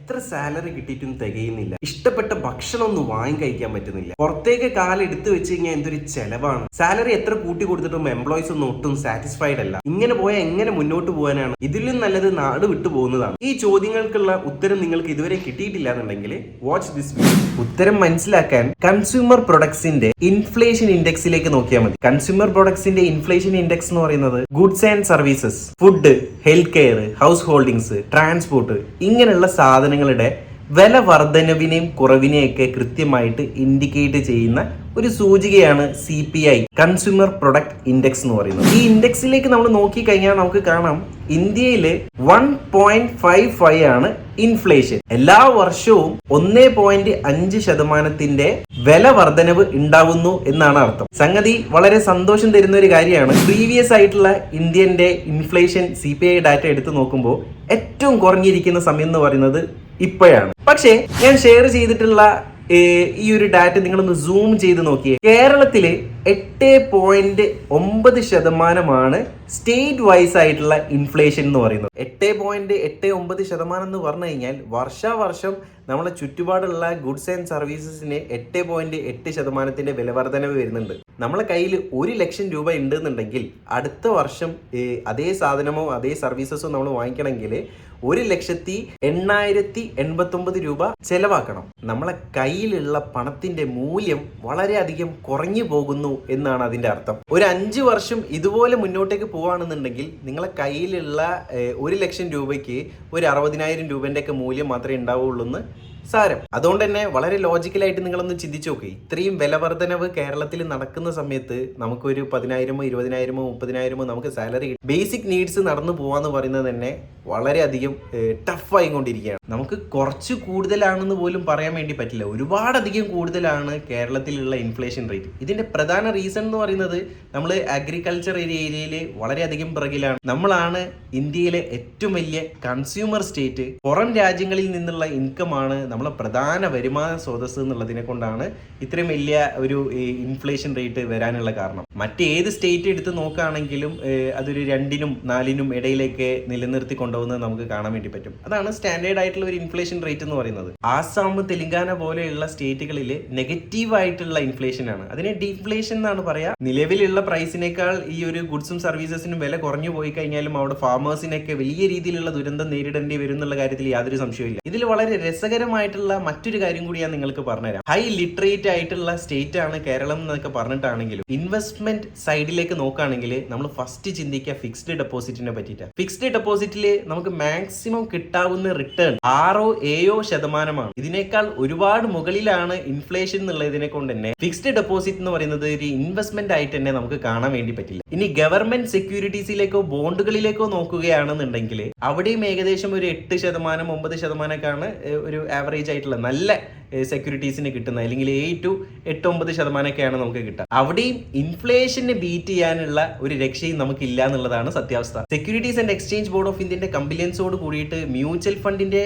എത്ര സാലറി കിട്ടിയിട്ടും തികയുന്നില്ല. ഇഷ്ടപ്പെട്ട ഭക്ഷണം ഒന്നും വാങ്ങി കഴിക്കാൻ പറ്റുന്നില്ല. പുറത്തേക്ക് കാലം എടുത്തു വെച്ച് കഴിഞ്ഞാൽ എന്തൊരു ചെലവാണ്. സാലറി എത്ര കൂട്ടി കൊടുത്തിട്ടും എംപ്ലോയീസ് ഒന്നും ഒട്ടും സാറ്റിസ്ഫൈഡ് അല്ല. ഇങ്ങനെ പോയാൽ എങ്ങനെ മുന്നോട്ട് പോകാനാണ്? ഇതിലും നല്ലത് നാട് വിട്ടു പോകുന്നതാണ്. ഈ ചോദ്യങ്ങൾക്കുള്ള ഉത്തരം നിങ്ങൾക്ക് ഇതുവരെ കിട്ടിയിട്ടില്ല എന്നുണ്ടെങ്കിൽ വാച്ച് ദിസ് വീഡിയോ. ഉത്തരം മനസ്സിലാക്കാൻ കൺസ്യൂമർ പ്രൊഡക്ട്സിന്റെ ഇൻഫ്ലേഷൻ ഇൻഡെക്സിലേക്ക് നോക്കിയാൽ മതി. കൺസ്യൂമർ പ്രൊഡക്ട്സിന്റെ ഇൻഫ്ലേഷൻ ഇൻഡെക്സ് എന്ന് പറയുന്നത് goods and services, food, health care, house holdings, transport ഇങ്ങനെയുള്ള സാധനങ്ങളുടെ വില വർധനവിനെയും കുറവിനെയൊക്കെ കൃത്യമായിട്ട് ഇൻഡിക്കേറ്റ് ചെയ്യുന്ന ഒരു സൂചികയാണ് CPI, കൺസ്യൂമർ പ്രൊഡക്റ്റ് ഇൻഡെക്സ് എന്ന് പറയുന്നത്. ഈ ഇൻഡെക്സിലേക്ക് നമ്മൾ നോക്കിക്കഴിഞ്ഞാൽ നമുക്ക് കാണാം ഇന്ത്യയിൽ 1.55 ആണ് ഇൻഫ്ലേഷൻ. എല്ലാ വർഷവും 1.5% വില വർധനവ് ഉണ്ടാവുന്നു എന്നാണ് അർത്ഥം. സംഗതി വളരെ സന്തോഷം തരുന്ന ഒരു കാര്യമാണ്. പ്രീവിയസ് ആയിട്ടുള്ള ഇന്ത്യന്റെ ഇൻഫ്ലേഷൻ CPI ഡാറ്റ എടുത്ത് നോക്കുമ്പോൾ ഏറ്റവും കുറഞ്ഞിരിക്കുന്ന സമയം എന്ന് പറയുന്നത് ഇപ്പോഴാണ്. പക്ഷേ ഞാൻ ഷെയർ ചെയ്തിട്ടുള്ള ഈ ഒരു ഡാറ്റ നിങ്ങളൊന്ന് സൂം ചെയ്ത് നോക്കിയേ. കേരളത്തില് 8.9% സ്റ്റേറ്റ് വൈസ് ആയിട്ടുള്ള ഇൻഫ്ലേഷൻ എന്ന് പറയുന്നത്. 8.89% എന്ന് പറഞ്ഞു കഴിഞ്ഞാൽ വർഷാവർഷം നമ്മളെ ചുറ്റുപാടുള്ള ഗുഡ്സ് ആൻഡ് സർവീസസിന് 8.8% വില വർധനവ് വരുന്നുണ്ട്. നമ്മളെ കയ്യിൽ 1 ലക്ഷം രൂപ ഉണ്ടെന്നുണ്ടെങ്കിൽ അടുത്ത വർഷം അതേ സാധനമോ അതേ സർവീസസോ നമ്മൾ വാങ്ങിക്കണമെങ്കിൽ 1,08,089 രൂപ ചെലവാക്കണം. നമ്മളെ കയ്യിലുള്ള പണത്തിന്റെ മൂല്യം വളരെയധികം കുറഞ്ഞു പോകുന്നു എന്നാണ് അതിന്റെ അർത്ഥം. ഒരു 5 വർഷം ഇതുപോലെ മുന്നോട്ടേക്ക് പോവാണെന്നുണ്ടെങ്കിൽ നിങ്ങളെ കയ്യിലുള്ള 1 ലക്ഷം രൂപയ്ക്ക് ഒരു 60,000 രൂപന്റെ ഒക്കെ മൂല്യം മാത്രമേ ഉണ്ടാവുള്ളൂ എന്ന് സാരം. അതുകൊണ്ട് തന്നെ വളരെ ലോജിക്കലായിട്ട് നിങ്ങളൊന്ന് ചിന്തിച്ചു നോക്കി. ഇത്രയും വില വർധനവ് കേരളത്തിൽ നടക്കുന്ന സമയത്ത് നമുക്കൊരു 10,000, 20,000, 30,000 നമുക്ക് സാലറി, ബേസിക് നീഡ്സ് നടന്നു പോവാന്ന് പറയുന്നത് തന്നെ വളരെയധികം ടഫായി കൊണ്ടിരിക്കുകയാണ്. നമുക്ക് കുറച്ച് കൂടുതലാണെന്ന് പോലും പറയാൻ വേണ്ടി പറ്റില്ല. ഒരുപാടധികം കൂടുതലാണ് കേരളത്തിലുള്ള ഇൻഫ്ലേഷൻ റേറ്റ്. ഇതിന്റെ പ്രധാന റീസൺ എന്ന് പറയുന്നത് നമ്മൾ അഗ്രികൾച്ചർ ഏരിയയിൽ വളരെയധികം പിറകിലാണ്. നമ്മളാണ് ഇന്ത്യയിലെ ഏറ്റവും വലിയ കൺസ്യൂമർ സ്റ്റേറ്റ്. പുറം രാജ്യങ്ങളിൽ നിന്നുള്ള ഇൻകമാണ് നമ്മളെ പ്രധാന വരുമാന സ്രോതസ് എന്നുള്ളതിനെ കൊണ്ടാണ് ഇത്രയും വലിയ ഒരു ഇൻഫ്ലേഷൻ റേറ്റ് വരാനുള്ള കാരണം. മറ്റേത് സ്റ്റേറ്റ് എടുത്ത് നോക്കുകയാണെങ്കിലും അതൊരു 2-നും 4-നും ഇടയിലേക്ക് നിലനിർത്തി കൊണ്ടുപോകുന്നത് നമുക്ക് കാണാൻ വേണ്ടി പറ്റും. അതാണ് സ്റ്റാൻഡേർഡ് ആയിട്ടുള്ള ഒരു ഇൻഫ്ലേഷൻ റേറ്റ് എന്ന് പറയുന്നത്. ആസാം, തെലങ്കാന പോലെയുള്ള സ്റ്റേറ്റുകളിൽ നെഗറ്റീവ് ആയിട്ടുള്ള ഇൻഫ്ലേഷൻ ആണ്. അതിനെ ഡീഫ്ലേഷൻ എന്നാണ് പറയാ. നിലവിലുള്ള പ്രൈസിനേക്കാൾ ഈ ഒരു ഗുഡ്സും സർവീസസിനും വില കുറഞ്ഞു പോയി കഴിഞ്ഞാലും അവിടെ ഫാമേഴ്സിനൊക്കെ വലിയ രീതിയിലുള്ള ദുരന്തം നേരിടേണ്ടി വരും എന്നുള്ള കാര്യത്തിൽ യാതൊരു സംശയമില്ല. ഇതിൽ വളരെ രസകരമായിട്ടുള്ള മറ്റൊരു കാര്യം കൂടി ഞാൻ നിങ്ങൾക്ക് പറഞ്ഞുതരാം. ഹൈ ലിറ്ററേറ്റ് ആയിട്ടുള്ള സ്റ്റേറ്റ് ആണ് കേരളം എന്നൊക്കെ പറഞ്ഞിട്ടാണെങ്കിലും ഇൻവെസ്റ്റ്മെന്റ് സൈഡിലേക്ക് നോക്കുകയാണെങ്കിൽ നമ്മൾ ഫസ്റ്റ് ചിന്തിക്കുക ഫിക്സ്ഡ് ഡെപ്പോസിറ്റിനെ പറ്റിയിട്ടാണ്. ഫിക്സ്ഡ് ഡെപ്പോസിറ്റില് നമുക്ക് മാക്സിമം കിട്ടാവുന്ന റിട്ടേൺ 6-7% ഇതിനേക്കാൾ ഒരുപാട് മുകളിലാണ് ഇൻഫ്ലേഷൻ എന്നുള്ളതിനെ കൊണ്ട് തന്നെ ഫിക്സ്ഡ് ഡെപ്പോസിറ്റ് എന്ന് പറയുന്നത് ഒരു ഇൻവെസ്റ്റ്മെന്റ് ആയിട്ട് തന്നെ നമുക്ക് കാണാൻ വേണ്ടി പറ്റില്ല. ഇനി ഗവൺമെന്റ് സെക്യൂരിറ്റീസിലേക്കോ ബോണ്ടുകളിലേക്കോ നോക്കുകയാണെന്നുണ്ടെങ്കിൽ അവിടെയും ഏകദേശം ഒരു 8%, 9% ഒരു ആവറേജ് ആയിട്ടുള്ള നല്ല സെക്യൂരിറ്റീസിന് കിട്ടുന്നത്. അല്ലെങ്കിൽ 8-9% നമുക്ക് കിട്ടുക. അവിടെയും ഇൻഫ്ലേഷനെ ബീറ്റ് ചെയ്യാനുള്ള ഒരു രക്ഷയും നമുക്കില്ല എന്നുള്ളതാണ് സത്യാവസ്ഥ. Securities and exchange board of ഇന്ത്യന്റെ കംപ്ലയൻസോട് കൂടിയിട്ട് മ്യൂച്വൽ ഫണ്ടിന്റെ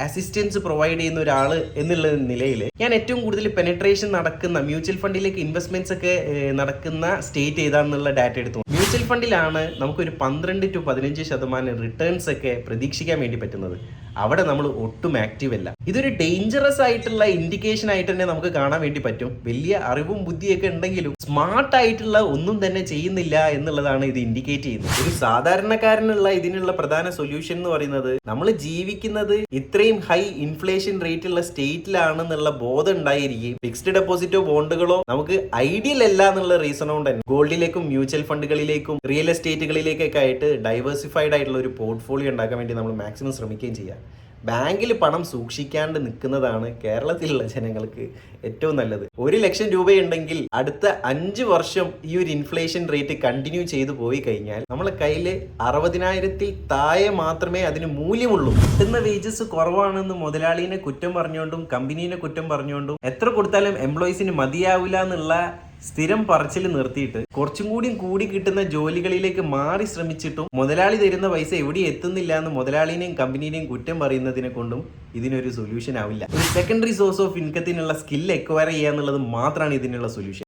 അസിസ്റ്റൻസ് പ്രൊവൈഡ് ചെയ്യുന്ന ഒരാൾ എന്നുള്ള നിലയിൽ ഞാൻ ഏറ്റവും കൂടുതൽ പെനട്രേഷൻ നടക്കുന്ന മ്യൂച്വൽ ഫണ്ടിലേക്ക് ഇൻവെസ്റ്റ്മെന്റ്സ് ഒക്കെ നടക്കുന്ന സ്റ്റേറ്റ് ഏതാണെന്നുള്ള ഡാറ്റ എടുത്തു. മ്യൂച്വൽ ഫണ്ടിലാണ് നമുക്കൊരു 12-15% റിട്ടേൺസ് ഒക്കെ പ്രതീക്ഷിക്കാൻ വേണ്ടി പറ്റുന്നത്. അവിടെ നമ്മൾ ഒട്ടും ആക്റ്റീവ് അല്ല. ഇതൊരു ഡേഞ്ചറസ് ആയിട്ടുള്ള ഇൻഡിക്കേഷൻ ആയിട്ട് തന്നെ നമുക്ക് കാണാൻ വേണ്ടി പറ്റും. വലിയ അറിവും ബുദ്ധിയൊക്കെ ഉണ്ടെങ്കിലും സ്മാർട്ട് ആയിട്ടുള്ള ഒന്നും തന്നെ ചെയ്യുന്നില്ല എന്നുള്ളതാണ് ഇത് ഇൻഡിക്കേറ്റ് ചെയ്യുന്നത്. ഒരു സാധാരണക്കാരനുള്ള ഇതിനുള്ള പ്രധാന സൊല്യൂഷൻ എന്ന് പറയുന്നത് നമ്മൾ ജീവിക്കുന്നത് ഇത്രയും ഹൈ ഇൻഫ്ലേഷൻ റേറ്റ് ഉള്ള സ്റ്റേറ്റിലാണെന്നുള്ള ബോധം ഉണ്ടായിരിക്കും. ഫിക്സ്ഡ് ഡെപ്പോസിറ്റോ ബോണ്ടുകളോ നമുക്ക് ഐഡിയൽ അല്ല എന്നുള്ള റീസൺ കൊണ്ട് തന്നെ ഗോൾഡിലേക്കും മ്യൂച്വൽ ഫണ്ടുകളിലേക്കും റിയൽ എസ്റ്റേറ്റുകളിലേക്കൊക്കെ ആയിട്ട് ഡൈവേഴ്സിഫൈഡ് ആയിട്ടുള്ള ഒരു പോർട്ട്ഫോളിയോ ഉണ്ടാക്കാൻ വേണ്ടി നമ്മൾ മാക്സിമം ശ്രമിക്കുകയും ചെയ്യാം. ബാങ്കിൽ പണം സൂക്ഷിക്കാണ്ട് നിൽക്കുന്നതാണ് കേരളത്തിലുള്ള ജനങ്ങൾക്ക് ഏറ്റവും നല്ലത്. 1 ലക്ഷം രൂപയുണ്ടെങ്കിൽ അടുത്ത 5 വർഷം ഈ ഒരു ഇൻഫ്ലേഷൻ റേറ്റ് കണ്ടിന്യൂ ചെയ്തു പോയി കഴിഞ്ഞാൽ നമ്മളെ കയ്യിൽ 60,000-ൽ താഴെ മാത്രമേ അതിന് മൂല്യമുള്ളൂ. കിട്ടുന്ന വേജസ് കുറവാണെന്ന് മുതലാളിനെ കുറ്റം പറഞ്ഞുകൊണ്ടും കമ്പനീനെ കുറ്റം പറഞ്ഞുകൊണ്ടും എത്ര കൊടുത്താലും എംപ്ലോയീസിന് മതിയാവില്ല എന്നുള്ള സ്ഥിരം പറച്ചിൽ നിർത്തിയിട്ട് കുറച്ചും കൂടി കിട്ടുന്ന ജോലികളിലേക്ക് മാറി ശ്രമിച്ചിട്ടും മുതലാളി തരുന്ന പൈസ എവിടെ എത്തുന്നില്ല എന്ന് മുതലാളിനെയും കമ്പനീനെയും കുറ്റം പറയുന്നതിനെ കൊണ്ടും ഇതിനൊരു സൊല്യൂഷൻ ആവില്ല. ഒരു സെക്കൻഡറി സോഴ്സ് ഓഫ് ഇൻകത്തിനുള്ള സ്കിൽ എക്വയർ ചെയ്യുക എന്നുള്ളത് മാത്രമാണ് ഇതിനുള്ള സൊല്യൂഷൻ.